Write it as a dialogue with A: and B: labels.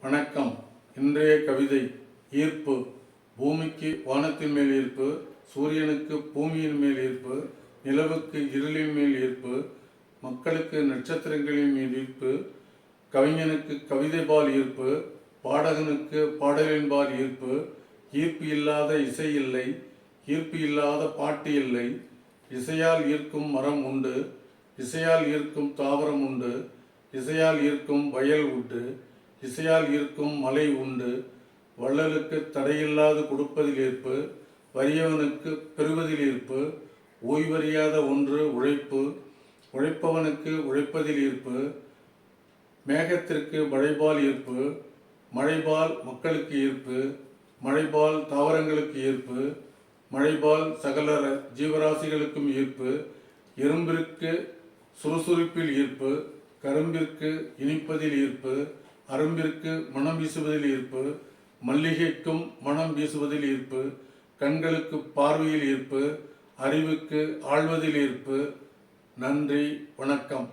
A: வணக்கம். இன்றைய கவிதை ஈர்ப்பு. பூமிக்கு வானத்தின் மேல் ஈர்ப்பு, சூரியனுக்கு பூமியின் மேல் ஈர்ப்பு, நிலவுக்கு இருளின் மேல் ஈர்ப்பு, மக்களுக்கு நட்சத்திரங்களின் மேல் ஈர்ப்பு, கவிஞனுக்கு கவிதைபால் ஈர்ப்பு, பாடகனுக்கு பாடலின்பால் ஈர்ப்பு. ஈர்ப்பு இல்லாத இசை இல்லை, ஈர்ப்பு இல்லாத பாட்டு இல்லை. இசையால் ஈர்க்கும் மரம் உண்டு, இசையால் ஈர்க்கும் தாவரம் உண்டு, இசையால் ஈர்க்கும் வயல் உண்டு, இசையால் ஈர்க்கும் மலை உண்டு. வள்ளலுக்கு தடையில்லாது கொடுப்பதில் ஈர்ப்பு, வறியவனுக்கு பெறுவதில் ஈர்ப்பு. ஓய்வறியாத ஒன்று உழைப்பு, உழைப்பவனுக்கு உழைப்பதில் ஈர்ப்பு. மேகத்திற்கு மழைபால் ஈர்ப்பு, மழைபால் மக்களுக்கு ஈர்ப்பு, மழைபால் தாவரங்களுக்கு ஈர்ப்பு, மழைபால் சகல ஜீவராசிகளுக்கும் ஈர்ப்பு. எறும்பிற்கு சுறுசுறுப்பில் ஈர்ப்பு, கரும்பிற்கு இனிப்பதில் ஈர்ப்பு, அரும்பிற்கு மனம் வீசுவதில் ஈர்ப்பு, மல்லிகைக்கும் மனம் வீசுவதில் ஈர்ப்பு. கண்களுக்கு பார்வையில் ஈர்ப்பு, அறிவுக்கு ஆழ்வதில் ஈர்ப்பு. நன்றி, வணக்கம்.